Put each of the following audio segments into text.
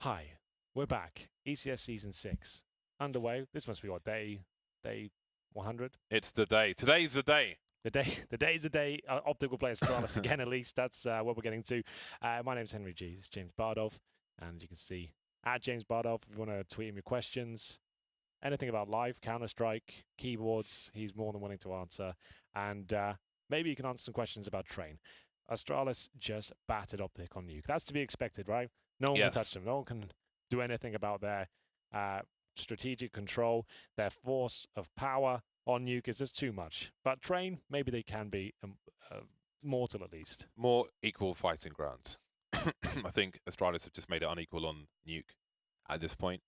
Hi, we're back. ECS Season 6. Underway. This must be what, day 100? It's the day. Today's the day. The day Optic will play Astralis again, at least. That's what we're getting to. My name's Henry G. This is James Bardolph. And you can see at James Bardolph if you want to tweet him your questions. Anything about live, Counter-Strike, keyboards, he's more than willing to answer. And maybe you can answer some questions about Train. Astralis just battered Optic on Nuke. That's to be expected, right? No one can touch them. No one can do anything about their strategic control, their force of power on Nuke is just too much. But Train, maybe they can be mortal at least. More equal fighting grounds. I think Astralis have just made it unequal on Nuke at this point.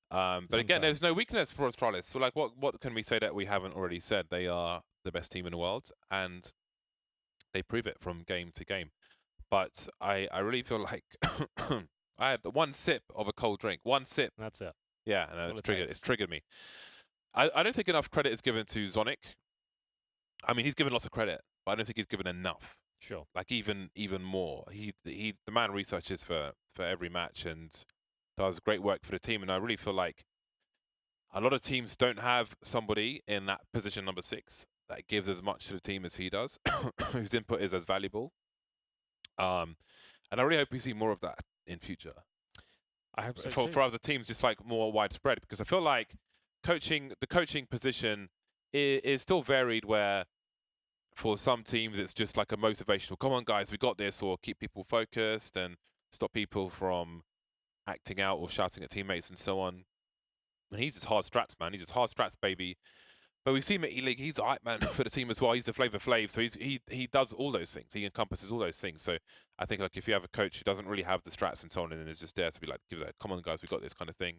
But again, there's no weakness for Astralis. So, like, what can we say that we haven't already said? They are the best team in the world, and they prove it from game to game. But I really feel like I had one sip of a cold drink. One sip. That's it. Yeah, and it's triggered me. I don't think enough credit is given to Zonic. I mean, he's given lots of credit, but I don't think he's given enough. Sure. Like even more. The man researches for every match and does great work for the team. And I really feel like a lot of teams don't have somebody in that position number 6 that gives as much to the team as he does, whose input is as valuable. And I really hope we see more of that in future. I hope so for other teams, just like more widespread, because I feel like the coaching position is still varied, where for some teams it's just like a motivational, come on guys, we got this, or keep people focused and stop people from acting out or shouting at teammates and so on. And he's just hard strats, man. He's just hard strats, baby. But we've seen him at E-League, he's the hype man for the team as well. He's the Flavor Flav, so he does all those things. He encompasses all those things. So I think, like, if you have a coach who doesn't really have the strats and so on, and is just there to be like, give that, come on guys, we got this kind of thing.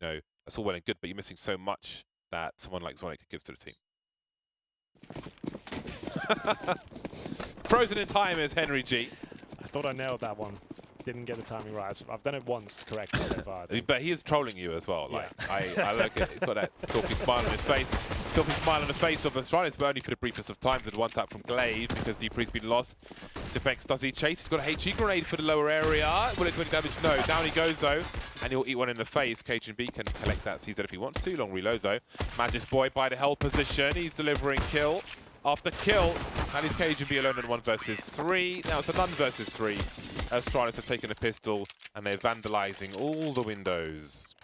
You know, that's all well and good, but you're missing so much that someone like Zonic could give to the team. Frozen in time is Henry G. I thought I nailed that one. Didn't get the timing right. I've done it once correctly so far. But he is trolling you as well. Like, yeah. I like it. He's got that talking smile on his face. Talking smile on the face of Astralis, but only for the briefest of times. And one tap from Glaive because Dupree's been lost. Zipex, does he chase? He's got a HE grenade for the lower area. Will it do any damage? No. Down he goes though. And he'll eat one in the face. Cajun B can collect that CZ if he wants to. Long reload though. Magis Boy by the hell position. He's delivering kill after kill. And he's Cajun B alone in 1 versus 3. Now it's a none versus 3. Astralis have taken a pistol and they're vandalizing all the windows.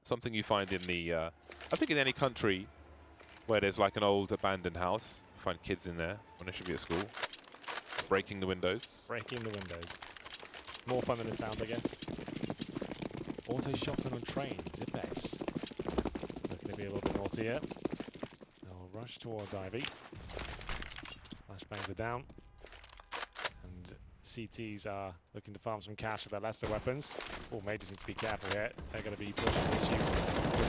Something you find in the, I think in any country where there's like an old abandoned house, you find kids in there when they should be at school, breaking the windows. Breaking the windows. More fun than it sounds, I guess. Auto shotgun on Train, Zipex. Looking to be a little bit naughty here. They'll rush towards Ivy. Flashbangs are down. And CTs are looking to farm some cash with their lesser weapons. Oh, Majors need to be careful here. They're going to be pushing Issue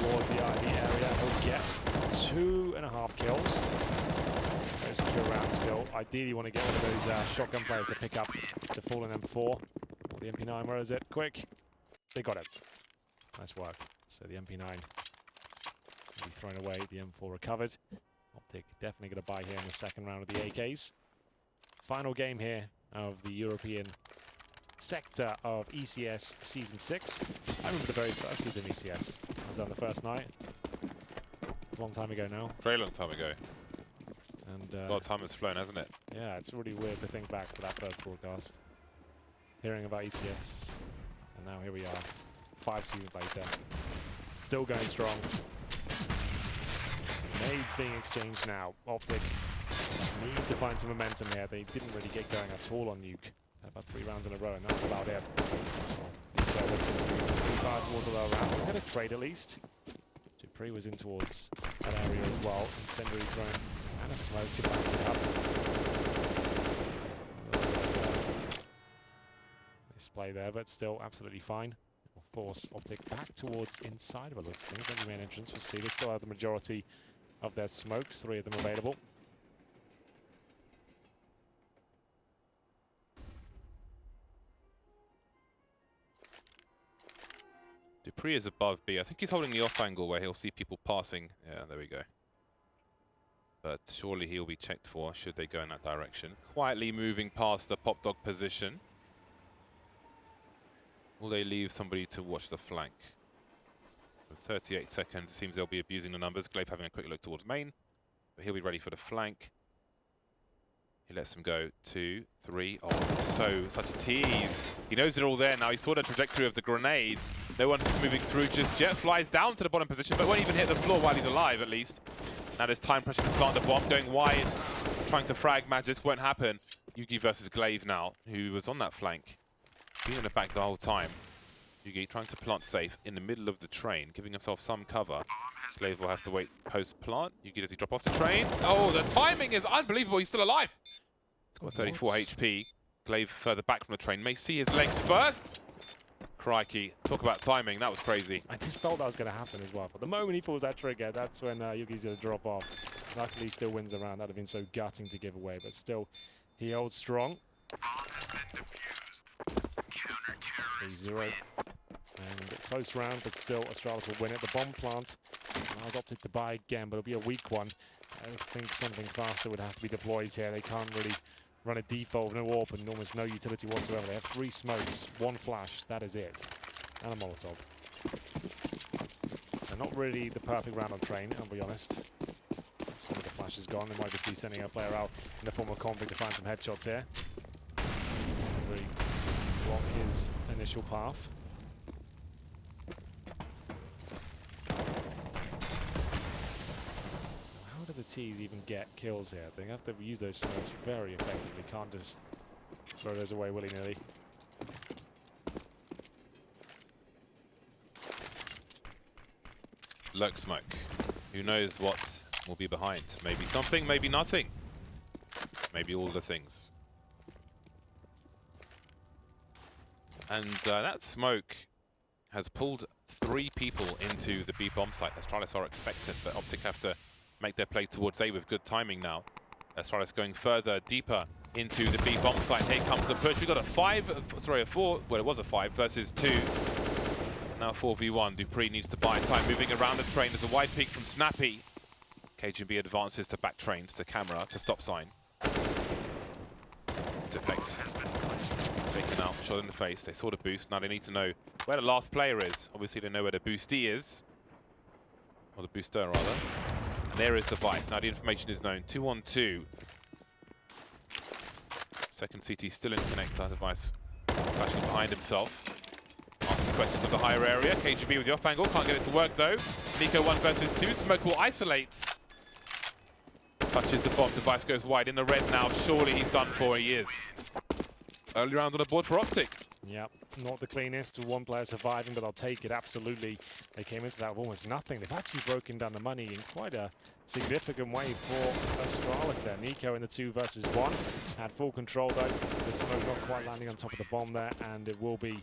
towards the Ivy area. He'll get 2.5 kills. Very secure round still. Ideally, you want to get one of those shotgun players to pick up the fallen M4. Or the MP9, where is it? Quick. They got it. Nice work. So the MP9 will be thrown away. The M4 recovered. Optic definitely going to buy here in the second round of the AKs. Final game here of the European sector of ECS Season 6. I remember the very first season of ECS. I was on the first night. A long time ago now. Very long time ago. And a lot of time has flown, hasn't it? Yeah, it's really weird to think back to that first broadcast. Hearing about ECS. And now here we are, 5 seasons later. Still going strong. Nades being exchanged now. Optic need to find some momentum here. They didn't really get going at all on Nuke. About 3 rounds in a row, and that's about it. Far towards the lower round. We're going to trade at least. Dupree was in towards that area as well. Incendiary thrown and a smoke to back it up. Display there, but still absolutely fine. We'll force Optic back towards inside of it. Looks things like the main entrance. We'll see. They still have the majority of their smokes, 3 of them available. Dupree is above B. I think he's holding the off angle where he'll see people passing. Yeah, there we go. But surely he'll be checked for should they go in that direction. Quietly moving past the pop dog position. Will they leave somebody to watch the flank? With 38 seconds, it seems they'll be abusing the numbers. Glaive having a quick look towards main, but he'll be ready for the flank. He lets them go 2, 3. Oh, such a tease. He knows they're all there now. He saw the trajectory of the grenades. No one's moving through just yet. Flies down to the bottom position, but won't even hit the floor while he's alive, at least. Now there's time pressure to plant the bomb, going wide, trying to frag Magis. Won't happen. Yugi versus Glaive now, who was on that flank. Being in the back the whole time. Yugi trying to plant safe in the middle of the train, giving himself some cover. Glaive will have to wait post-plant. Yugi, does he drop off the train? Oh, the timing is unbelievable. He's still alive. He's got 34 HP. Glaive further back from the train. May see his legs first. Crikey. Talk about timing. That was crazy. I just felt that was going to happen as well. But the moment he pulls that trigger, that's when Yugi's going to drop off. Luckily, he still wins the round. That would have been so gutting to give away. But still, he holds strong. 3-0. And a close round, but still Astralis will win it. The bomb plant allows Optic to buy again, but it'll be a weak one. I think something faster would have to be deployed here. They can't really run a default, no AWP, and almost no utility whatsoever. They have 3 smokes, 1 flash, that is it. And a Molotov. So not really the perfect round on train, I'll be honest. One of the flashes gone. They might just be sending a player out in the form of Config to find some headshots here. So really block his initial path. How do the T's even get kills here? They have to use those smokes very effectively. Can't just throw those away willy-nilly. Lurk smoke. Who knows what will be behind? Maybe something, maybe nothing. Maybe all the things. And that smoke has pulled 3 people into the B bomb site. Astralis are expectant, but Optic have to make their play towards A with good timing now. Astralis going further, deeper into the B bomb site. Here comes the push. We got a 4. Well, it was a 5 versus 2. Now 4v1. Dupree needs to buy time. Moving around the train. There's a wide peek from Snappy. KGB advances to back trains to camera to stop sign. Zipex taken out, shot in the face. They saw the boost. Now they need to know where the last player is. Obviously they know where the boostee is. Or the booster, rather. And there is the Vice. Now the information is known. 2-on-2. Second CT still in connector. The Vice flashing behind himself. Asking questions of the higher area. KGB with the off angle. Can't get it to work though. Nico 1 versus 2. Smoke will isolate. Touches the bomb. Device goes wide in the red now. Surely he's done for. He is. Early round on the board for Optic. Yep, not the cleanest. 1 player surviving, but I'll take it, absolutely. They came into that with almost nothing. They've actually broken down the money in quite a significant way for Astralis there. Nico in the 2 versus 1. Had full control though. The smoke not quite landing on top of the bomb there, and it will be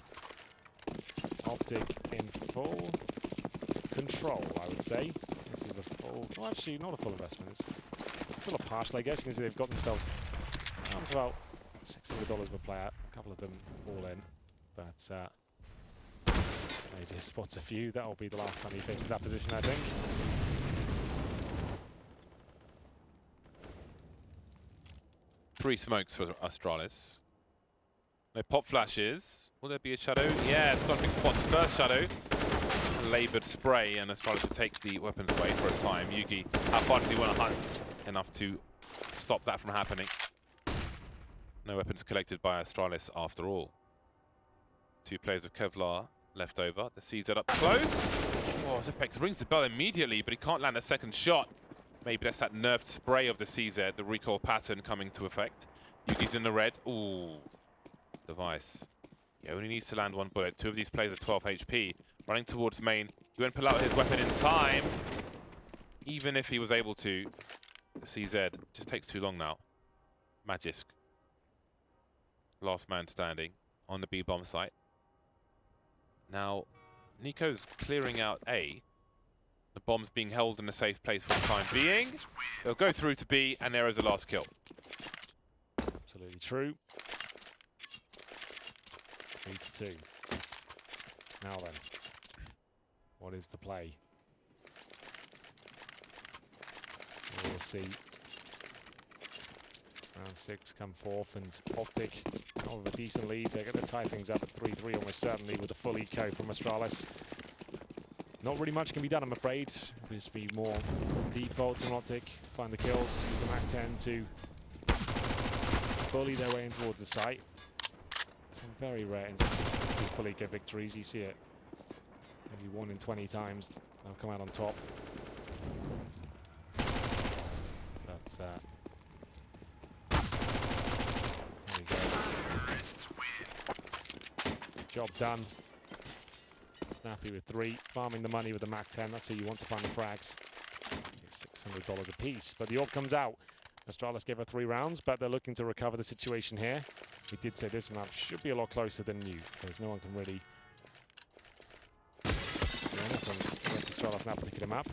Optic in full control, I would say. This is a full, well actually not a full investment. It's still a partial, I guess. You can see they've got themselves down to about $600 per player. A couple of them all in, but they just spots a few. That'll be the last time he faces that position, I think. Three smokes for Astralis. No pop flashes. Will there be a shadow? Yeah, Scotland spots first shadow. Laboured spray, and Astralis will take the weapons away for a time. Yugi, how far does he want to hunt? Enough to stop that from happening. No weapons collected by Astralis after all. 2 players of Kevlar left over. The CZ up close. Oh, Zipex rings the bell immediately, but he can't land a second shot. Maybe that's that nerfed spray of the CZ, the recoil pattern coming to effect. Yugi's in the red. Ooh. Device. He only needs to land 1 bullet. 2 of these players are 12 HP. Running towards main. He won't pull out his weapon in time. Even if he was able to. The CZ just takes too long now. Magisk. Last man standing on the B-bomb site. Now, Nico's clearing out A. The bomb's being held in a safe place for the time being. They'll go through to B, and there is the last kill. Absolutely true. 3-2. Now then, what is the play? We'll see. Round 6 come forth, and Optic, out with a decent lead. They're going to tie things up at 3-3 almost certainly with a full eco from Astralis. Not really much can be done, I'm afraid. Just be more defaults on Optic. Find the kills, use the MAC-10 to bully their way in towards the site. Some very rare instances you can see full eco victories. You see it maybe 1 in 20 times. They'll come out on top. But there we go. Job done. Snappy with 3, farming the money with the MAC-10. That's who you want to find the frags. $600 a piece, but the orb comes out. Astralis gave her 3 rounds, but they're looking to recover the situation here. We did say this map should be a lot closer than new, because no one can really do anything against Astralis now particular map.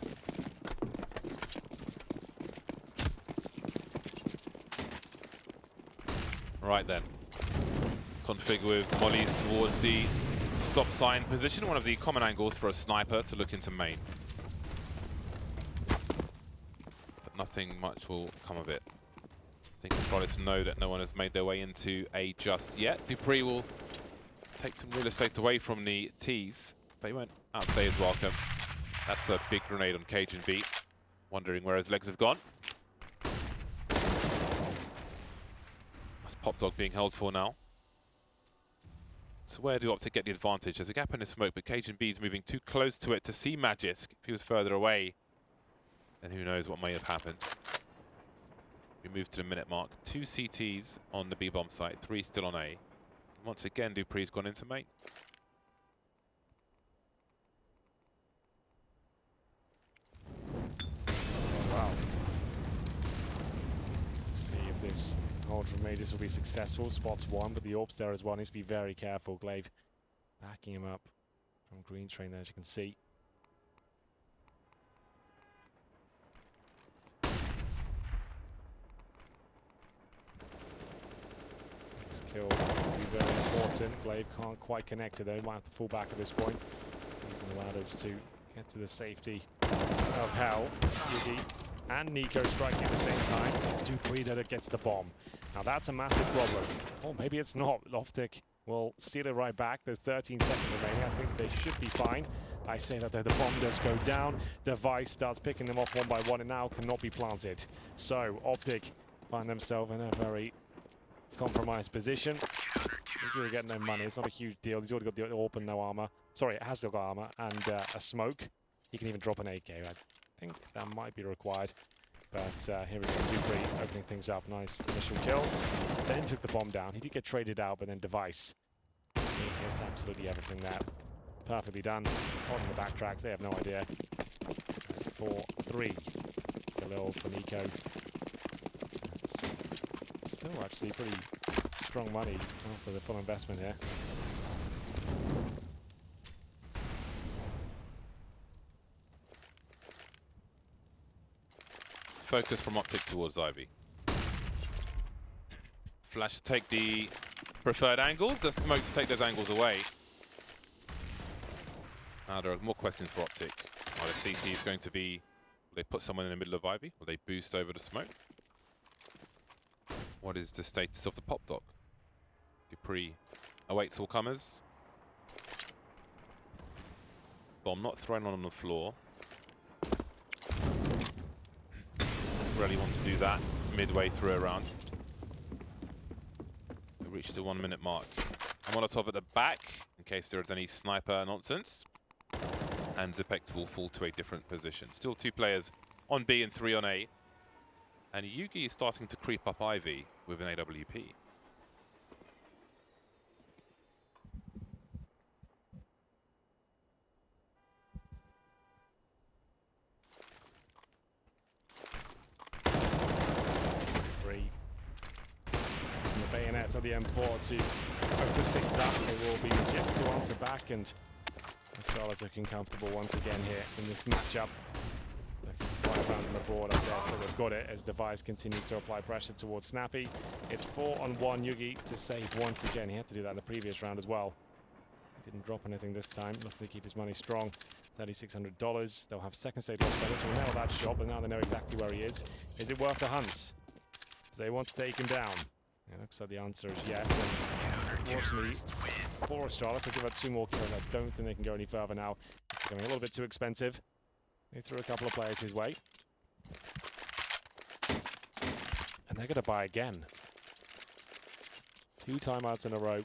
Right then. Config with mollies towards the stop sign position, one of the common angles for a sniper to look into main. But nothing much will come of it. I think Astralis know that no one has made their way into A just yet. Dupree will take some real estate away from the T's, but he won't outstay his welcome. That's a big grenade on Cajun B. Wondering where his legs have gone. That's Pop Dog being held for now. So where do Optic get the advantage? There's a gap in the smoke, but Cajun B is moving too close to it to see Magisk. If he was further away, then who knows what may have happened. We move to the minute mark. 2 CTs on the B-bomb site, 3 still on A. Once again, Dupree's gone into main. Wow. See if this hold from Magus will be successful. Spots 1, but the orbs there as well. Needs to be very careful. Glaive backing him up from green train there, as you can see. This kill will be very important. Glaive can't quite connect it though. Might have to fall back at this point. Using the ladders to get to the safety of Hell. Yugi and Nico striking at the same time. It's Dupree that gets the bomb. Now that's a massive problem. Or maybe it's not. Optic will steal it right back. There's 13 seconds remaining. I think they should be fine. I say that the bomb does go down. Device starts picking them off one by one and now cannot be planted. So Optic find themselves in a very compromised position. You're getting no money. It's not a huge deal. He's already got the AWP and no armor. Sorry, it has still got armor and a smoke. He can even drop an AK. I think that might be required. But here we go, Dupree opening things up. Nice initial kill. Then took the bomb down. He did get traded out, but then Device. He gets absolutely everything there. Perfectly done. On the backtracks, they have no idea. That's 4-3. Khalil for Nico. That's still actually pretty strong money after the full investment here. Focus from Optic towards Ivy. Flash to take the preferred angles, the smoke to take those angles away. Now there are more questions for Optic. Are the CTs going to be, will they put someone in the middle of Ivy? Will they boost over the smoke? What is the status of the Pop Dog? Dupree awaits all comers. Bomb not thrown on the floor. Really want to do that midway through a round. We reached the 1 minute mark. A Molotov at the back in case there is any sniper nonsense. And Zipex will fall to a different position. Still 2 players on B and 3 on A. And Yugi is starting to creep up Ivy with an AWP. Bayonets at the M4 to open things up. They will be just to answer back, and Astralis looking comfortable once again here in this matchup. Looking for 5 rounds on the board up there, so they've got it as Device continues to apply pressure towards Snappy. It's 4-on-1 Yugi to save once again. He had to do that in the previous round as well. He didn't drop anything this time, looking to keep his money strong. $3,600. They'll have second stage loss bonus. We'll nail that shot, but now they know exactly where he is. Is it worth the hunt? they want to take him down? It looks like the answer is yes. And unfortunately, for Astralis, I'll give it 2 more kills. I don't think they can go any further now. It's becoming a little bit too expensive. They threw a couple of players his way. And they're going to buy again. 2 timeouts in a row.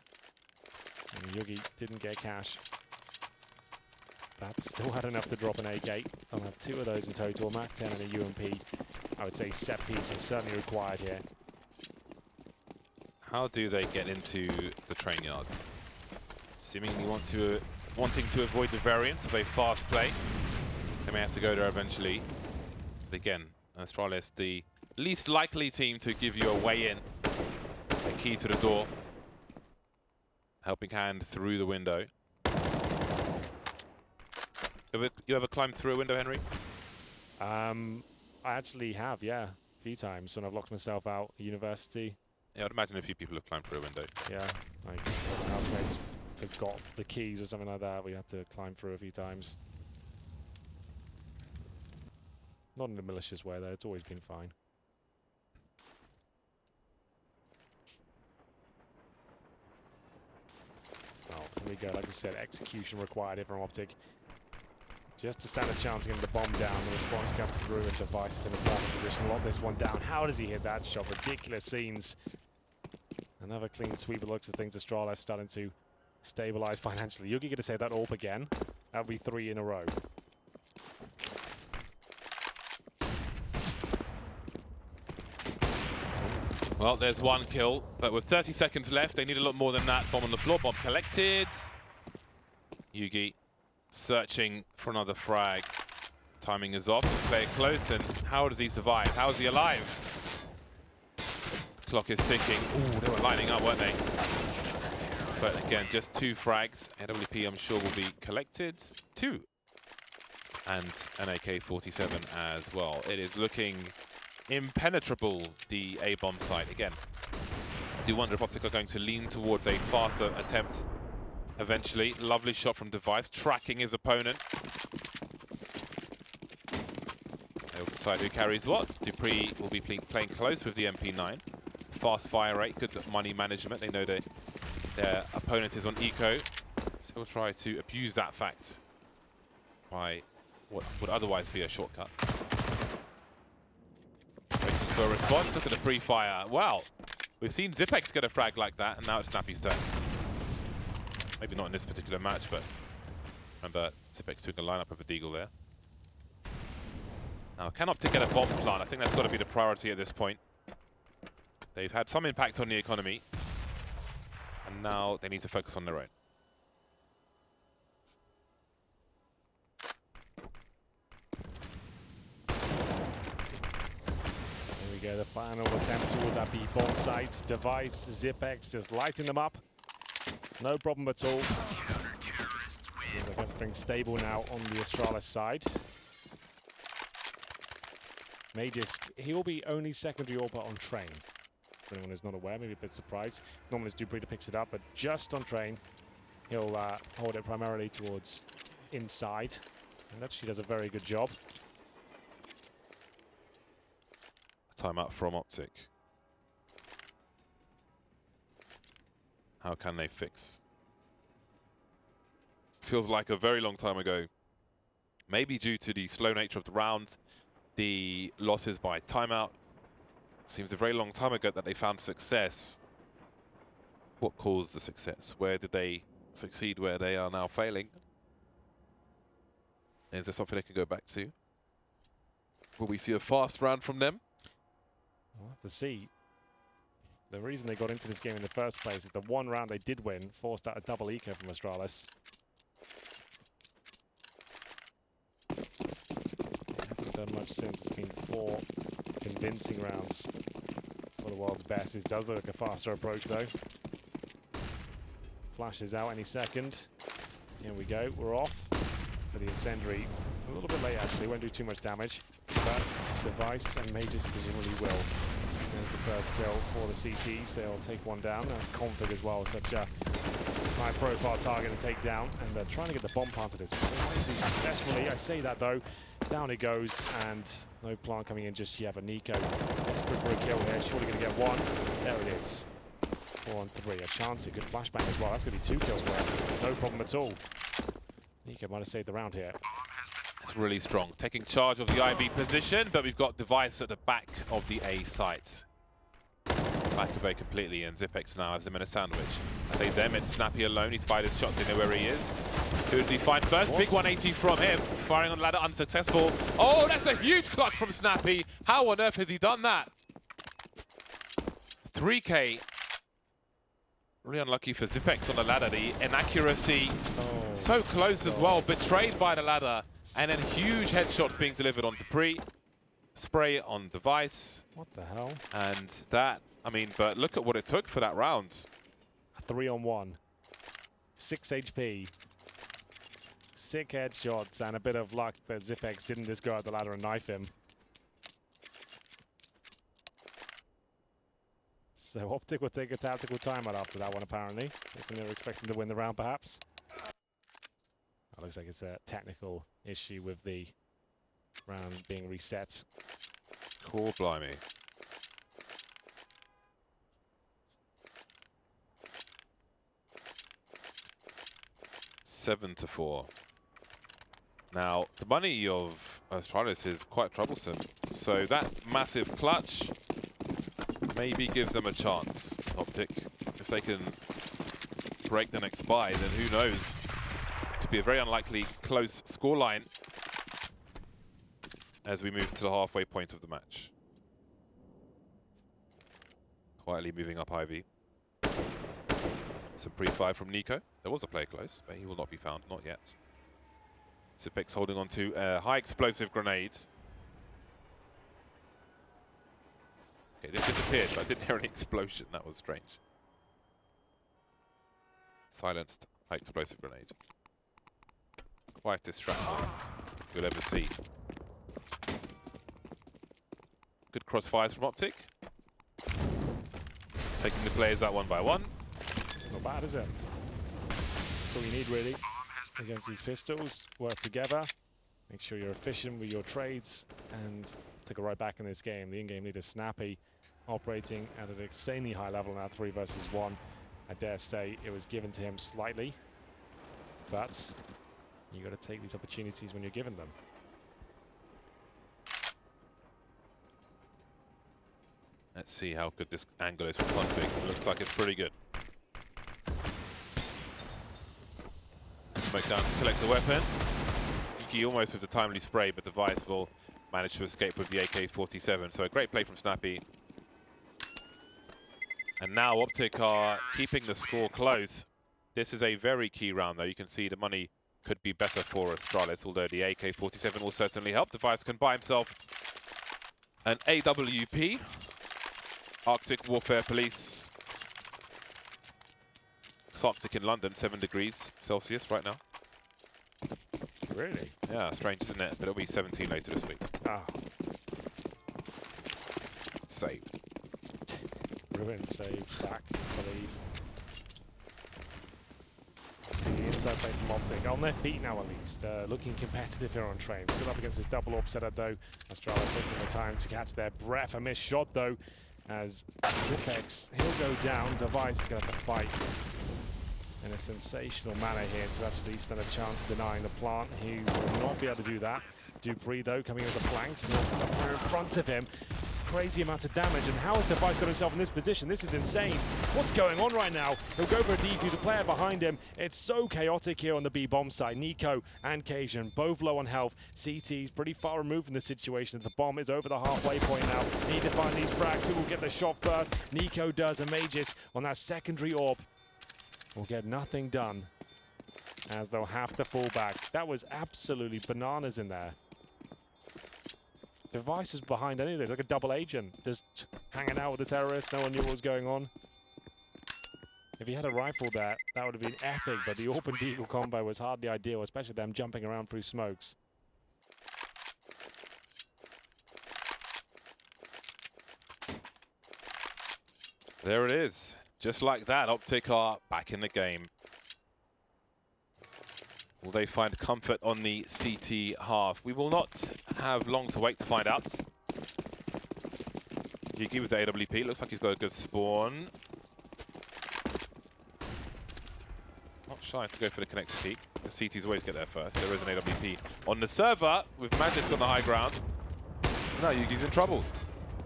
And Yugi didn't get cash. That still had enough to drop an AK. I'll have 2 of those in total. Mac 10 and a UMP. I would say set piece is certainly required here. How do they get into the train yard? Seemingly wanting to avoid the variance of a fast play. They may have to go there eventually. But again, Astralis, the least likely team to give you a way in. A key to the door. Helping hand through the window. You ever climbed through a window, Henry? I actually have, yeah. A few times when I've locked myself out at university. Yeah, I'd imagine a few people have climbed through a window. Yeah, like my housemates forgot the keys or something like that. We had to climb through a few times. Not in a malicious way though, it's always been fine. Oh, here we go, like I said, execution required here from Optic. Just to stand a chance of getting the bomb down, the response comes through and Device is in a perfect position. Lock this one down. How does he hit that shot? Ridiculous scenes. Another clean sweep. It looks at things. Astralis starting to stabilize financially. Yugi going to save that AWP again. That'll be 3 in a row. Well, there's 1 kill, but with 30 seconds left, they need a lot more than that. Bomb on the floor. Bomb collected. Yugi searching for another frag. Timing is off. Play it close, and how does he survive? How is he alive? Clock is ticking. Ooh, they were lining up, weren't they? But again, just 2 frags. AWP, I'm sure, will be collected. 2. And an AK-47 as well. It is looking impenetrable, the A-bomb site. Again, I do wonder if Optic are going to lean towards a faster attempt eventually. Lovely shot from Device, tracking his opponent. They'll decide who carries what. Dupree will be playing close with the MP9. Fast fire rate, good money management. They know their opponent is on eco. So he'll try to abuse that fact by what would otherwise be a shortcut. Waiting for a response. Look at the pre-fire. Wow. We've seen Zipex get a frag like that, and now it's Snappy's turn. Maybe not in this particular match, but remember Zipex took a lineup of a Deagle there. Now, can Optic get a bomb plant? I think that's got to be the priority at this point. They've had some impact on the economy, and now they need to focus on their own. Here we go, the final attempt toward that B-bomb site. Device, Zipex just lighting them up. No problem at all. Seems like everything's stable now on the Astralis side. Magus, he'll be only secondary AWP on train. For anyone who's not aware, maybe a bit surprised. Normally it's Dupree that picks it up, but just on train, he'll hold it primarily towards inside. And that she does a very good job. Timeout from Optic. How can they fix? Feels like a very long time ago. Maybe due to the slow nature of the round, the losses by timeout. Seems a very long time ago that they found success. What caused the success? Where did they succeed where they are now failing? Is there something they can go back to? Will we see a fast round from them? We'll have to see. The reason they got into this game in the first place is the one round they did win forced out a double eco from Astralis. Haven't done much since. It's been 4 convincing rounds for the world's best. This does look like a faster approach though. Flash is out any second. Here we go. We're off for the incendiary. A little bit late actually. Won't do too much damage. But Device and Magus presumably will. There's the first kill for the CTs. They'll take one down. That's Config as well. Such a high-profile target to take down. And they're trying to get the bomb planted. It's trying to do successfully. I say that though. Down it goes, and no plant coming in just yet, but Nico desperate for a kill here. Surely going to get one. There it is. 4 on 3. A chance, a good flashbang as well. That's going to be 2 kills worth. No problem at all. Nico might have saved the round here. It's really strong. Taking charge of the IV position, but we've got Device at the back of the A site. Back of A completely, and Zipex now has him in a sandwich. I say them, it's Snappy alone. He's fired his shots, they know where he is. Who does he find first? What? Big 180 from him. Firing on ladder, unsuccessful. Oh, that's a huge clutch from Snappy. How on earth has he done that? 3K. Really unlucky for Zipex on the ladder. The inaccuracy, so close as well. Betrayed by the ladder. And then huge headshots being delivered on Dupree. Spray on Device. What the hell? And that, I mean, but look at what it took for that round. 3 on 1. 6 HP. Sick headshots and a bit of luck that Zipex didn't just go out the ladder and knife him. So Optic will take a tactical timeout after that one, apparently. If they were expecting to win the round, perhaps. That looks like it's a technical issue with the round being reset. Cool, blimey. Seven to 4. Now, the money of Astralis is quite troublesome. So that massive clutch maybe gives them a chance, Optic. If they can break the next buy, then who knows? It could be a very unlikely close scoreline as we move to the halfway point of the match. Quietly moving up Ivy. Some pre-fire from Nico. There was a player close, but he will not be found, not yet. Zipex holding on to a high explosive grenade. Okay, this disappeared, but I didn't hear any explosion. That was strange. Silenced high explosive grenade. Quite distracting. You'll ever see. Good crossfires from Optic. Taking the players out one by one. Not bad, is it? That's all you need, really, against these pistols. Work together. Make sure you're efficient with your trades and take it right back in this game. The in-game leader, Snappy, operating at an insanely high level now, 3 versus 1. I dare say it was given to him slightly, but you got to take these opportunities when you're given them. Let's see how good this angle is from Optic. It looks like it's pretty good. Smoke down to collect the weapon. Yuki almost with the timely spray, but Device will manage to escape with the AK-47. So a great play from Snappy. And now Optic are keeping the score close. This is a very key round, though. You can see the money could be better for Astralis, although the AK-47 will certainly help. Device can buy himself an AWP. Arctic Warfare Police. It's Arctic in London, 7 degrees Celsius right now. Really? Yeah, strange, isn't it? But it'll be 17 later this week. Ah. Saved. Ruin, save, back, believe. See the inside play from Optic. On their feet now, at least. Looking competitive here on train. Still up against this double AWP setup, though. Astralis taking the time to catch their breath. A missed shot, though, as Zipex, he'll go down. Device is going to have to fight in a sensational manner here to actually stand a chance of denying the plant. He will not be able to do that. Dupree, though, coming in with the flanks, and also the player in front of him. Crazy amount of damage, and how has Device got himself in this position? This is insane. What's going on right now? He'll go for a defuse, a player behind him. It's so chaotic here on the B bomb side. Nico and Cajun, both low on health. CT's pretty far removed from the situation. The bomb is over the halfway point now. Need to find these frags. Who will get the shot first? Nico does, and Magus on that secondary AWP will get nothing done, as they'll have to fall back. That was absolutely bananas in there. Device was behind any of this, like a double agent, just hanging out with the terrorists. No one knew what was going on. If he had a rifle there, that would have been epic, but the AWP and Deagle combo was hardly ideal, especially them jumping around through smokes. There it is. Just like that, Optic are back in the game. Will they find comfort on the CT half? We will not have long to wait to find out. Yugi with the AWP. Looks like he's got a good spawn. Not shy to go for the connector peak. The CTs always get there first. There is an AWP on the server with Magic on the high ground. Now Yugi's in trouble.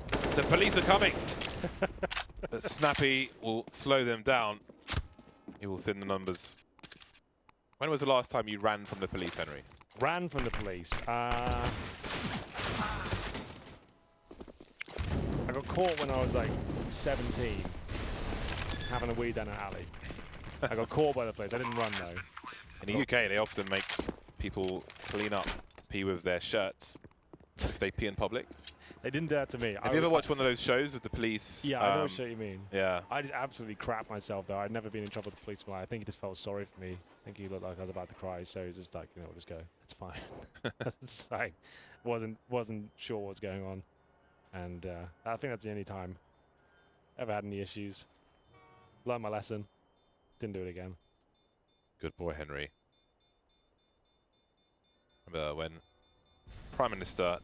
The police are coming. But Snappy will slow them down. He will thin the numbers. When was the last time you ran from the police, Henry? Ran from the police? I got caught when I was like 17, having a weed down an alley. I got caught by the police. I didn't run though. In the UK, they often make people clean up pee with their shirts if they pee in public. They didn't do that to me. Have you ever watched one of those shows with the police? Yeah, I know what you mean. Yeah. I just absolutely crap myself though. I'd never been in trouble with the police. I think he just felt sorry for me. I think he looked like I was about to cry, so he's just like, you know, just go. It's fine. It's like, wasn't sure what was going on, and I think that's the only time ever had any issues. Learned my lesson. Didn't do it again. Good boy, Henry. Remember when Prime Minister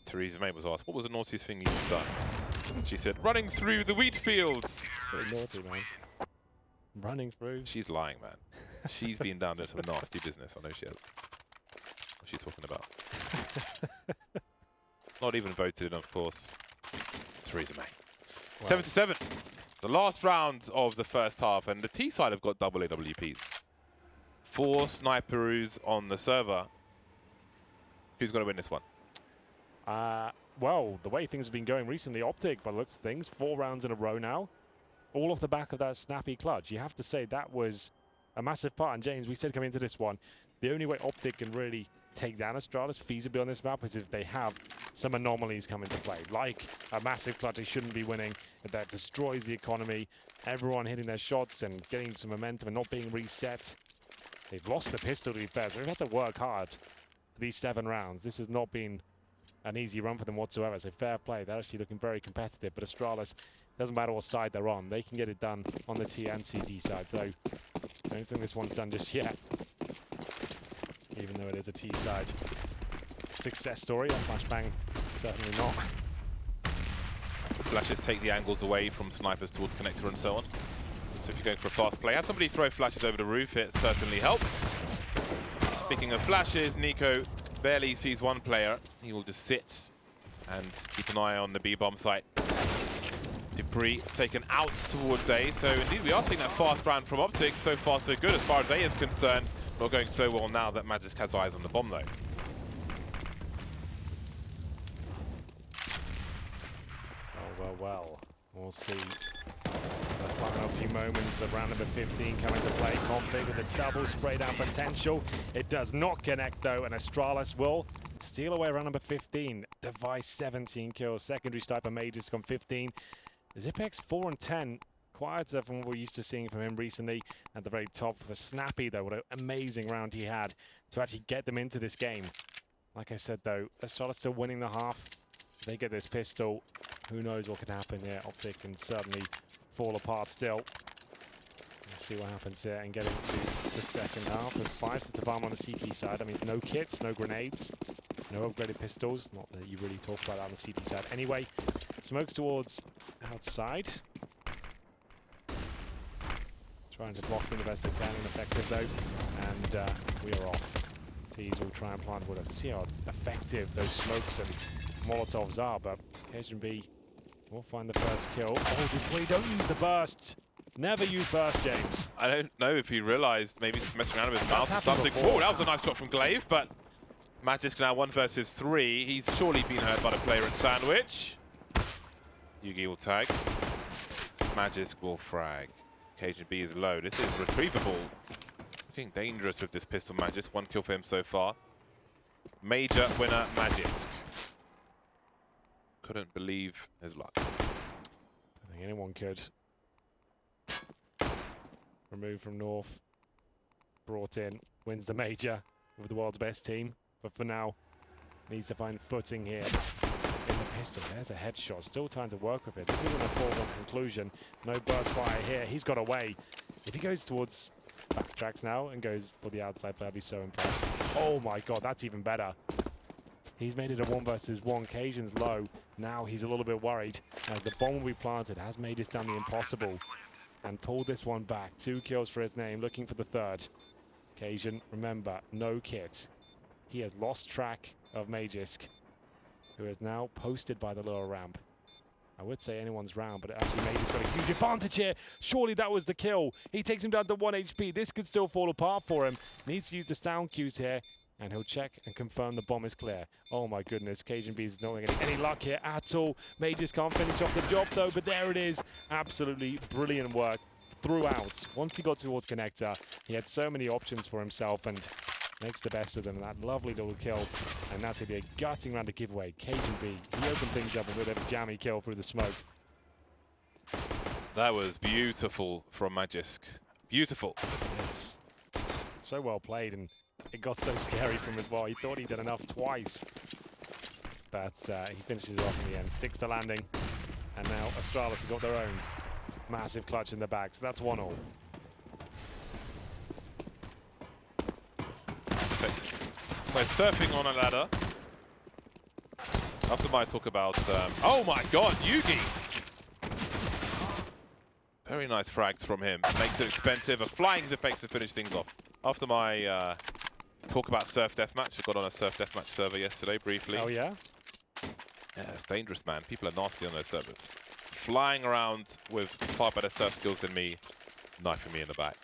Theresa May was asked, what was the naughtiest thing you've done? And she said, running through the wheat fields. Pretty naughty, man. Running through. She's lying, man. She's been down doing some nasty business. I know she has. What's she talking about? Not even voted in, of course. Theresa May. Wow. 7-7. The last round of the first half, and the T side have got double AWPs. 4 sniperoos on the server. Who's going to win this one? Well, the way things have been going recently, Optic, by the looks of things, 4 rounds in a row now. All off the back of that snappy clutch. You have to say that was a massive part. And James, we said coming into this one, the only way Optic can really take down Astralis feasibly on this map is if they have some anomalies come into play, like a massive clutch they shouldn't be winning, that destroys the economy, everyone hitting their shots and getting some momentum and not being reset. They've lost the pistol, to be fair, so they've had to work hard for these 7 rounds. This has not been an easy run for them whatsoever, so fair play. They're actually looking very competitive, but Astralis, doesn't matter what side they're on, they can get it done on the T and CD side, so I don't think this one's done just yet. Even though it is a T side success story, a flashbang certainly not. Flashes take the angles away from snipers towards connector and so on. So if you're going for a fast play, have somebody throw flashes over the roof, it certainly helps. Speaking of flashes, Nico barely sees one player. He will just sit and keep an eye on the B-bomb site. Debris taken out towards A, so indeed we are seeing that fast round from Optic. So far so good as far as A is concerned. Not going so well now that Magisk has eyes on the bomb though. Well. We'll see the final few moments of round number 15 coming to play. Config with a double spray down potential. It does not connect though, and Astralis will steal away round number 15. Device 17 kills. Secondary sniper Magisk on 15. Zipex 4 and 10. Quieter from what we're used to seeing from him recently. At the very top for Snappy though, what an amazing round he had to actually get them into this game. Like I said though, Astralis still winning the half. If they get this pistol, who knows what could happen here. Optic can certainly fall apart still. We'll see what happens here and get into the second half with 5 sets of armor on the CT side. That means no kits, no grenades, no upgraded pistols. Not that you really talk about that on the CT side. Anyway, smokes towards outside. Trying to block them the best they can, ineffective though. And we are off. T's will try and plant with us. See how effective those smokes and Molotovs are, but Occasion B will find the first kill. Oh, Dupree, don't use the burst. Never use burst, James. I don't know if he realized, maybe just messing around with his mouth or something. Before. Oh, that was a nice shot from Glaive, but Magisk now 1 versus 3. He's surely been hurt by the player at Sandwich. Yugi will tag. Magisk will frag. Occasion B is low. This is retrievable. Looking dangerous with this pistol, Magisk. 1 kill for him so far. Major winner, Magisk. Couldn't believe his luck. I don't think anyone could. Removed from North. Brought in. Wins the major with the world's best team. But for now, needs to find footing here in the pistol. There's a headshot. Still time to work with it. This isn't a foregone conclusion. No burst fire here. He's got away. If he goes towards backtracks now and goes for the outside player. I'd be so impressed. Oh my god, that's even better. He's made it a 1 versus 1. Cajun's low. Now he's a little bit worried as the bomb we planted has made his done the impossible and pulled this one back. 2 kills for his name, looking for the 3rd. Cajun, remember, no kit. He has lost track of Magisk, who is now posted by the lower ramp. I would say anyone's round, but actually Magisk got a huge advantage here. Surely that was the kill. He takes him down to 1 HP. This could still fall apart for him. Needs to use the sound cues here, and he'll check and confirm the bomb is clear. Oh my goodness, Cajun B is not getting any luck here at all. Magisk can't finish off the job though, but there it is. Absolutely brilliant work throughout. Once he got towards connector, he had so many options for himself and makes the best of them. That lovely little kill, and that's going to be a gutting round of giveaway. Cajun B, he opened things up with a jammy kill through the smoke. That was beautiful from Magisk. Beautiful. Yes. So well played, and it got so scary from him as well. He thought he did enough twice, but he finishes off in the end. Sticks to landing, and now Astralis have got their own massive clutch in the bag, so that's 1-all. We're surfing on a ladder. After my talk about... oh my god, Yugi! Very nice frags from him. Makes it expensive. A flying Zipex to finish things off. After my talk about Surf Deathmatch, I got on a Surf Deathmatch server yesterday briefly. Oh yeah? Yeah, it's dangerous, man. People are nasty on those servers. Flying around with far better surf skills than me, knifing me in the back.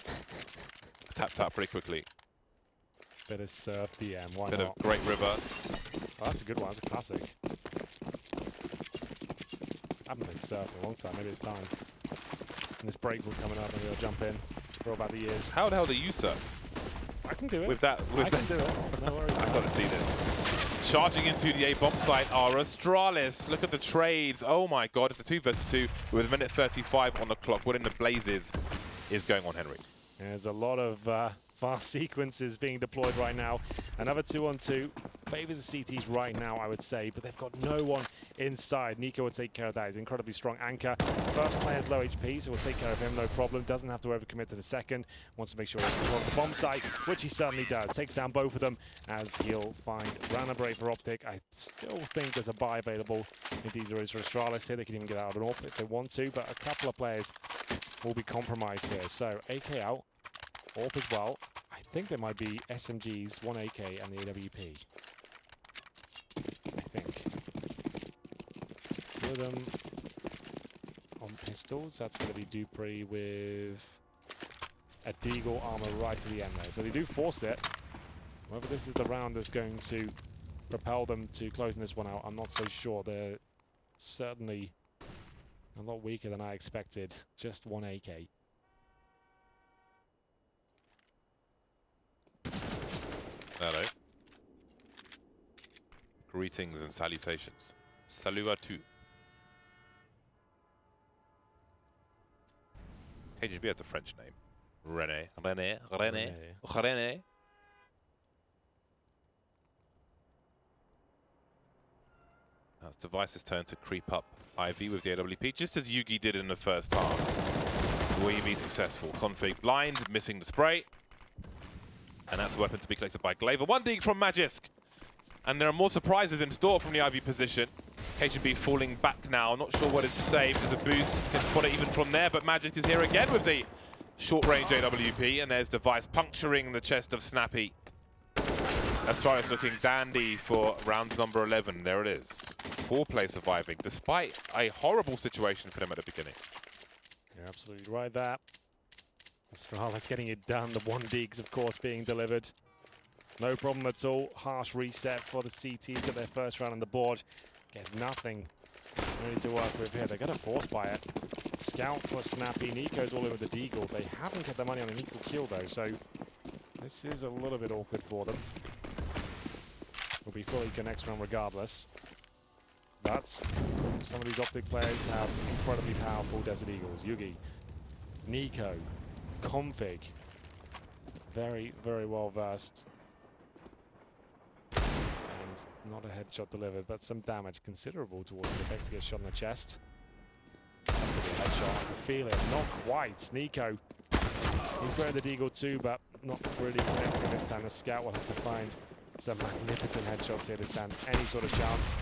Tapped out pretty quickly. Bit of surf DM, why Bit not? of Great River. Oh, that's a good one, that's a classic. I haven't been surfing in a long time, maybe it's time. And this break will coming up, maybe I'll jump in for about the years. How the hell do you surf? I can do it. With that, I can do it, no worries. I've got to see this. Charging into the A-bomb site are Astralis. Look at the trades. Oh my god, it's a 2 versus 2 with a minute 35 on the clock. What in the blazes is going on, Henry? There's a lot of fast sequences being deployed right now. Another 2-on-2 favors the CTs right now, I would say, but they've got no one inside. Nico will take care of that. He's an incredibly strong anchor. First player's low HP, so we'll take care of him, no problem. Doesn't have to overcommit to the second. Wants to make sure he's control of the bomb site, which he certainly does. Takes down both of them as he'll find Rana Brave for Optic. I still think there's a buy available. Indeed, there is for Astralis here. They can even get out of an AWP if they want to, but a couple of players will be compromised here. So AK out, AWP as well. I think there might be SMGs, 1 AK and the AWP. I think. 2 of them on pistols. That's going to be Dupree with a Deagle armor right to the end there. So they do force it. Whether this is the round that's going to propel them to closing this one out, I'm not so sure. They're certainly a lot weaker than I expected. Just 1 AK. Hello. Greetings and salutations. Salut à tous. KGB has a French name. René. Now it's Device's turn to creep up IV with the AWP, just as Yugi did in the first half. Will he be successful? Config blind, missing the spray. And that's a weapon to be collected by Glaver. 1 dig from Magisk. And there are more surprises in store from the IV position. KGB falling back now. Not sure what is safe. There's a boost. Can spot it even from there. But Magisk is here again with the short-range AWP. And there's Device puncturing the chest of Snappy. Astralis looking dandy for round number 11. There it is. 4-play surviving, despite a horrible situation for them at the beginning. You're absolutely right there. Astralis getting it done. The 1 digs, of course, being delivered. No problem at all. Harsh reset for the CTs. Get their first round on the board. Get nothing really to work with here. They're going to force buy it. Scout for Snappy. Nico's all over the Deagle. They haven't got the money on an equal kill, though, so this is a little bit awkward for them. Will be fully next round regardless. But some of these Optic players have incredibly powerful Desert Eagles. Yugi, Nico, Config. Very, very well versed. And not a headshot delivered, but some damage considerable towards the Bex to get shot in the chest. That's going to be a headshot. I can feel it. Not quite. Nico He's great at the Deagle too, but not really connecting this time. The Scout will have to find some magnificent headshots here to stand any sort of chance.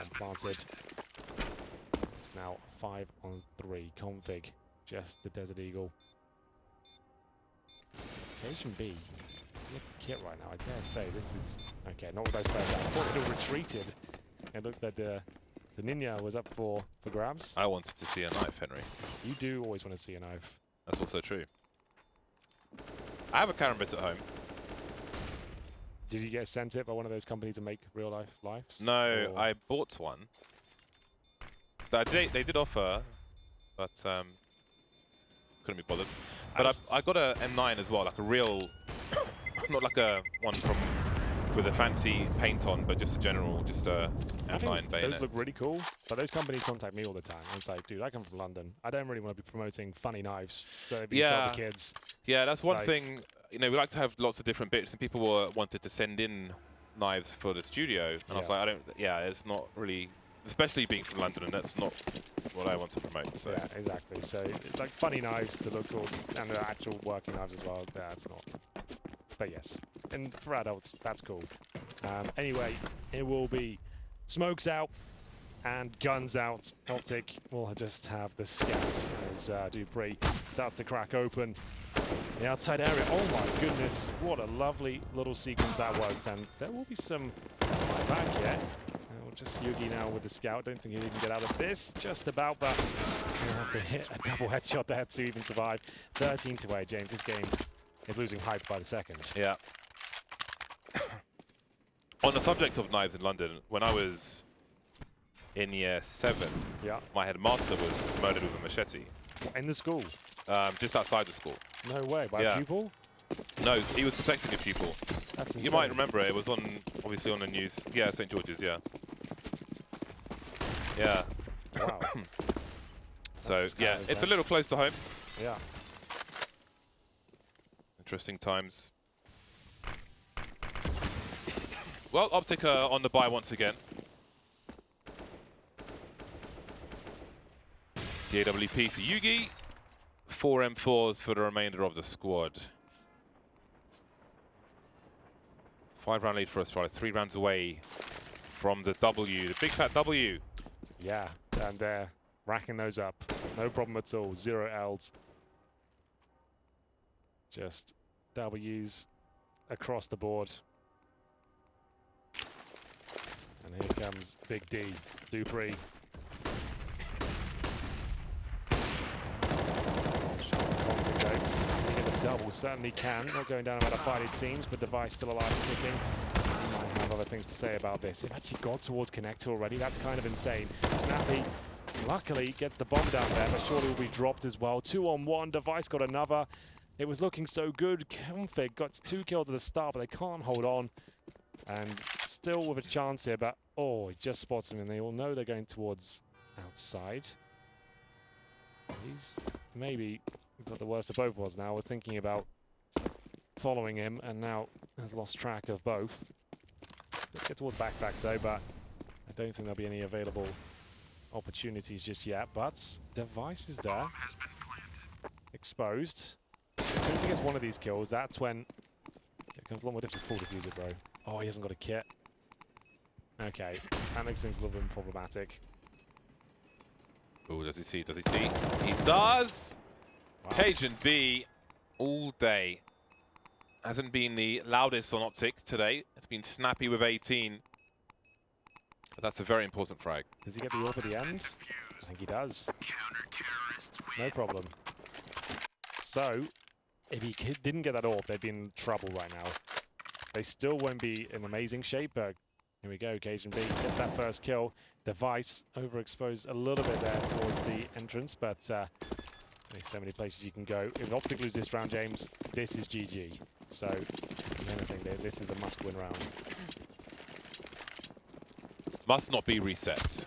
And planted. It's now 5-on-3. Config, just the Desert Eagle. Occasion B. Look at the kit right now. I dare say this is okay. Not with those players. I thought they'd all retreated. It looked like the Ninja was up for grabs. I wanted to see a knife, Henry. You do always want to see a knife. That's also true. I have a Karambit at home. Did you get sent it by one of those companies to make real life lives? No, or? I bought one. They did offer, but couldn't be bothered. But I got a M9 as well, like a real, not like a one from with a fancy paint on, but just a general, just a M9 bayonet. Those look really cool, but those companies contact me all the time. And it's like, dude, I come from London. I don't really want to be promoting funny knives that you sell to kids. Yeah, that's one thing. You know, we like to have lots of different bits, and people wanted to send in knives for the studio, and I was like, it's not really, especially being from London, and that's not what I want to promote. So. Yeah, exactly. So it's like funny knives that look cool, and the actual working knives as well. Yeah, it's not. But yes, and for adults, that's cool. Anyway, it will be smokes out and guns out. Optic will just have the scouts as Dupree starts to crack open the outside area. Oh my goodness, what a lovely little sequence that was. And there will be some back here. Just Yugi now with the scout. Don't think he'll even get out of this. Just about, but he'll have to hit a double headshot there to even survive. 13-8, James. This game is losing hype by the second. Yeah. On the subject of knives in London, when I was in year 7, my headmaster was murdered with a machete. In the school? Just outside the school. No way. By a pupil? No, he was protecting a pupil. That's insane. You might remember it. It was obviously on the news. Yeah, St. George's, yeah. Yeah. Wow. So, yeah, it's a little close to home. Yeah. Interesting times. Well, Optic on the buy once again. The AWP for Yugi. 4 M4s for the remainder of the squad. 5-round lead for Astralis. 3 rounds away from the W, the big fat W. Yeah, and they're racking those up. No problem at all. 0 Ls. Just Ws across the board. And here comes Big D, Dupree. Double certainly can. Not going down about a fight, it seems, but Device still alive and kicking. He might have other things to say about this. They've actually got towards Connector already. That's kind of insane. Snappy, luckily, gets the bomb down there, but surely will be dropped as well. 2-on-1. Device got another. It was looking so good. Config got 2 kills at the start, but they can't hold on. And still with a chance here, but oh, he just spots him, and they all know they're going towards outside. He's maybe got the worst of both worlds now. We're thinking about following him, and now has lost track of both. Let's get towards backpacks though, but I don't think there'll be any available opportunities just yet. But Device is there, exposed. As soon as he gets one of these kills, that's when it becomes a lot more difficult to full diffuser, bro. Oh, he hasn't got a kit. Okay, that makes things a little bit more problematic. Oh, does he see? Does he see? He does! Wow. Cajun B all day. Hasn't been the loudest on Optic today. It's been snappy with 18. But that's a very important frag. Does he get the AWP at the end? I think he does. No problem. So, if he didn't get that AWP, they'd be in trouble right now. They still won't be in amazing shape, but here we go. Cajun B gets that first kill. Device overexposed a little bit there towards the entrance, but there's so many places you can go. If Optic lose this round, James, this is GG. So, if anything, this is a must-win round. Must not be reset.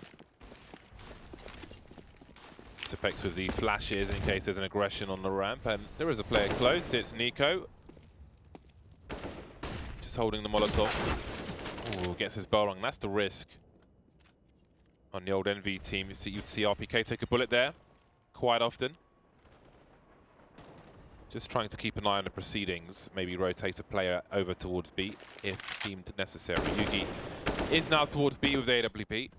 Apex with the flashes in case there's an aggression on the ramp, and there is a player close. It's Nico. Just holding the Molotov. Ooh, gets his bell rung. That's the risk on the old NV team. You'd see RPK take a bullet there quite often. Just trying to keep an eye on the proceedings. Maybe rotate a player over towards B if deemed necessary. Yugi is now towards B with the AWP.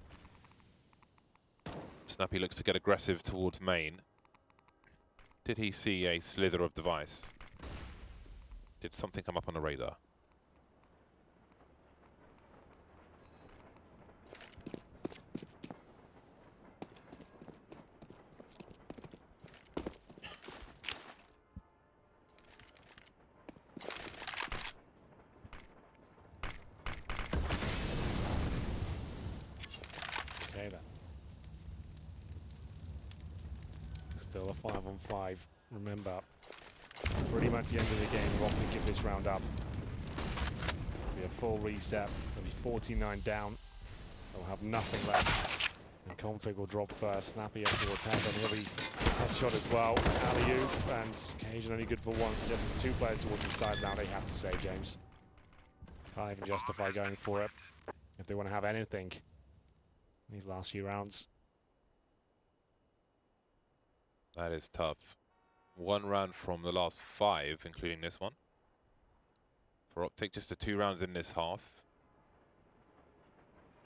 Snappy looks to get aggressive towards main. Did he see a slither of device? Did something come up on the radar? Okay then. Still a 5-on-5. Remember, pretty much the end of the game. Optic give this round up. It'll be a full reset. It'll be 49 down. They'll have nothing left. And Config will drop first. Snappy up towards head, and he'll be headshot as well. Alley-oop, and occasion only good for one. So just as two players towards the side now, they have to save James. Can't even justify going for it if they want to have anything in these last few rounds. That is tough. One round from the last 5, including this one. For Optic, just the 2 rounds in this half.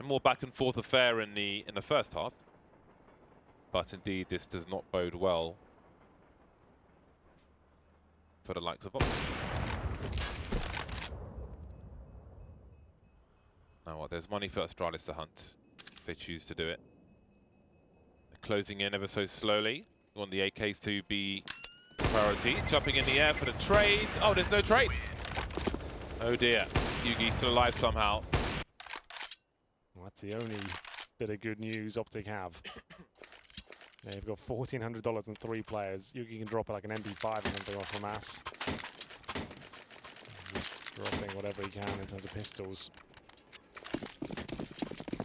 A more back and forth affair in the first half. But indeed, this does not bode well for the likes of Optic. Now what, there's money for Astralis to hunt, if they choose to do it. They're closing in ever so slowly. You want the AKs to be priority. Jumping in the air for the trade. Oh, there's no trade. Oh dear. Yugi still alive somehow. Well, that's the only bit of good news Optic have. They've got $1,400 and 3 players. Yugi can drop like an MP5 and something off from Ass. Just dropping whatever he can in terms of pistols.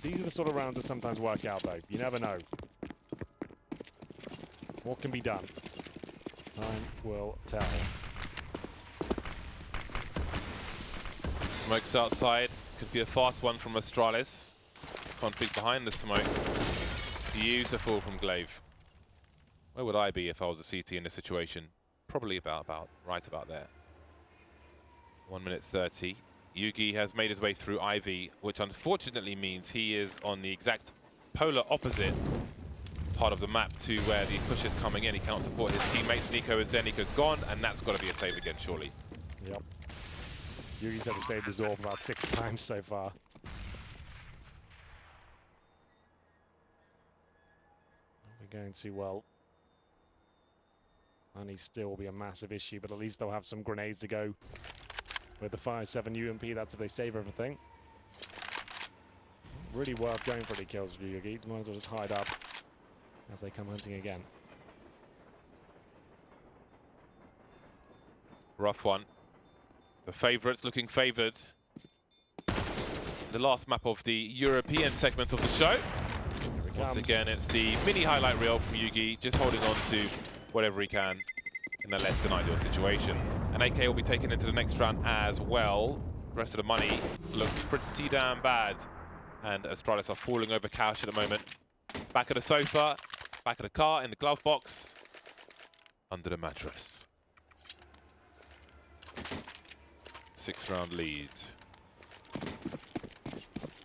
These are the sort of rounds that sometimes work out though. You never know. What can be done? Time will tell. Smoke's outside. Could be a fast one from Astralis. Config behind the smoke. Beautiful from Glaive. Where would I be if I was a CT in this situation? Probably right about there. 1 minute 30. Yugi has made his way through Ivy, which unfortunately means he is on the exact polar opposite part of the map to where the push is coming in. He cannot support his teammates. Nico is there, Nico's gone, and that's got to be a save again, surely. Yep. Yugi's had to save the Zorb about 6 times so far. Not going too well. Money still will be a massive issue, but at least they'll have some grenades to go with the 5-7 UMP. That's if they save everything. Really worth going for the kills for Yugi. Might as well just hide up as they come hunting again. Rough one. The favourites looking favoured. The last map of the European segment of the show. Once again, it's the mini highlight reel from Yugi, just holding on to whatever he can in a less than ideal situation. An AK will be taken into the next round as well. The rest of the money looks pretty damn bad. And Astralis are falling over cash at the moment. Back of the sofa, back of the car, in the glove box, under the mattress. 6-round lead.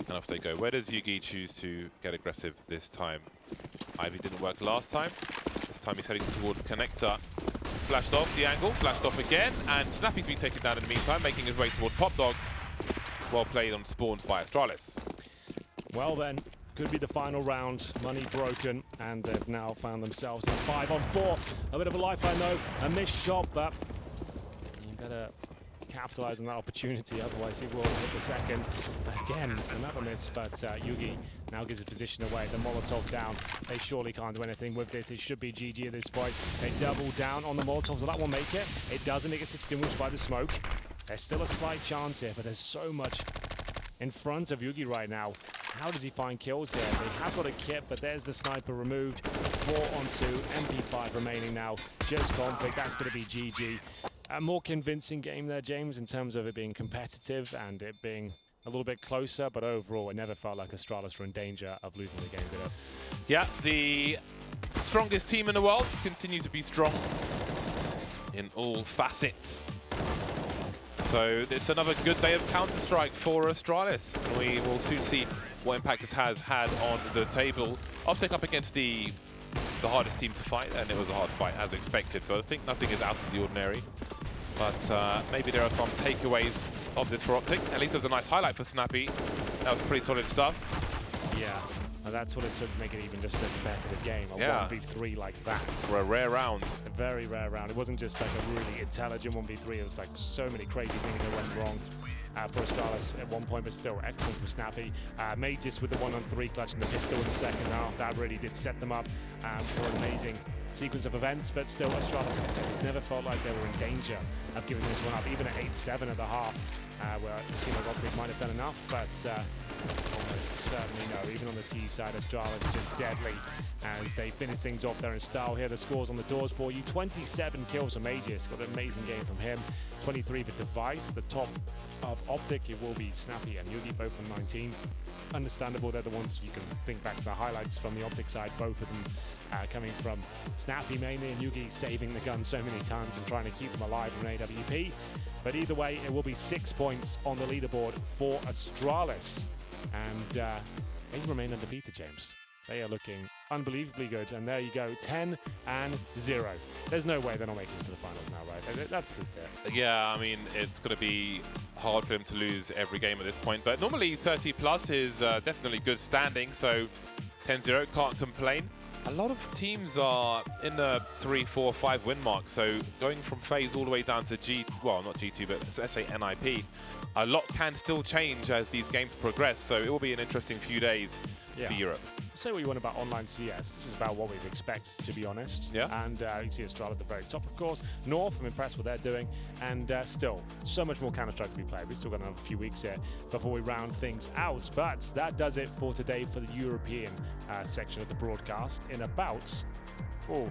And off they go. Where does Yugi choose to get aggressive this time? Ivy didn't work last time. This time he's heading towards connector. Flashed off the angle, flashed off again, and Snappy's been taken down in the meantime, making his way towards Pop Dog. Well played on spawns by Astralis. Well then, could be the final round. Money broken, and they've now found themselves in a 5-on-4. A bit of a lifeline though, a missed shot, but you better capitalize on that opportunity, otherwise he will hit the second. Again, another miss, but Yugi now gives his position away. The Molotov down. They surely can't do anything with this. It should be GG at this point. They double down on the Molotovs. Will that one make it? It doesn't. It gets extinguished by the smoke. There's still a slight chance here, but there's so much in front of Yugi right now. How does he find kills here? They have got a kit, but there's the sniper removed. 4-on-2, MP5 remaining now. Just Config. That's going to be GG. A more convincing game there, James, in terms of it being competitive and it being a little bit closer, but overall it never felt like Astralis were in danger of losing the game, did it? Yeah, the strongest team in the world continue to be strong. in all facets. So it's another good day of Counter-Strike for Astralis. And we will soon see what impact this has had on the table. Optic up against the hardest team to fight, and it was a hard fight as expected. So I think nothing is out of the ordinary. But maybe there are some takeaways of this for Optic. At least it was a nice highlight for Snappy. That was pretty solid stuff. Yeah, and that's what it took to make it even just a competitive game. A 1v3 like that. For a rare round. A very rare round. It wasn't just like a really intelligent 1v3. It was like so many crazy things that went wrong for Astralis at one point, but still excellent for Snappy. Made this with the 1-on-3 clutch and the pistol in the second half. That really did set them up for an amazing sequence of events, but still Astralis, like I said, has never felt like they were in danger of giving this one up, even at 8-7 at the half, where it seemed like Optic might have done enough, but almost certainly no. Even on the T side, Astralis just deadly as they finish things off there in style. Here, the scores on the doors for you. 27 kills from Aegis, got an amazing game from him. 23 for Device. At the top of Optic, it will be Snappy and Yugi, both on 19. Understandable, they're the ones you can think back to the highlights from the Optic side, both of them coming from Snappy mainly, and Yugi saving the gun so many times and trying to keep them alive from AWP. But either way, it will be 6 points on the leaderboard for Astralis. And they remain undefeated, James. They are looking unbelievably good. And there you go, 10-0. There's no way they're not making it to the finals now, right? That's just it. Yeah, I mean, it's going to be hard for them to lose every game at this point. But normally 30 plus is definitely good standing. So 10-0, can't complain. A lot of teams are in the 3, 4, 5 win mark. So going from FaZe all the way down to well, not G2, but let's say NIP, a lot can still change as these games progress. So it will be an interesting few days for Europe. Say what you want about online CS. This is about what we'd expect, to be honest. Yeah. And you can see Astralis at the very top, of course. North, I'm impressed with what they're doing. And still, so much more Counter-Strike to be played. We've still got another few weeks here before we round things out. But that does it for today for the European section of the broadcast. In about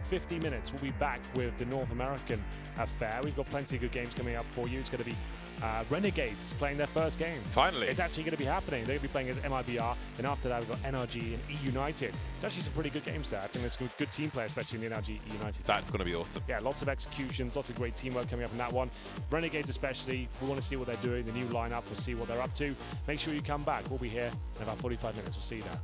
50 minutes, we'll be back with the North American affair. We've got plenty of good games coming up for you. It's going to be Renegades playing their first game. Finally. It's actually going to be happening. They're going to be playing as MIBR, and after that we've got NRG and E United. It's actually some pretty good games there. I think there's good team play, especially in the NRG E United. That's going to be awesome. Yeah, lots of executions, lots of great teamwork coming up in that one. Renegades especially, we want to see what they're doing, the new lineup, we'll see what they're up to. Make sure you come back. We'll be here in about 45 minutes. We'll see you there.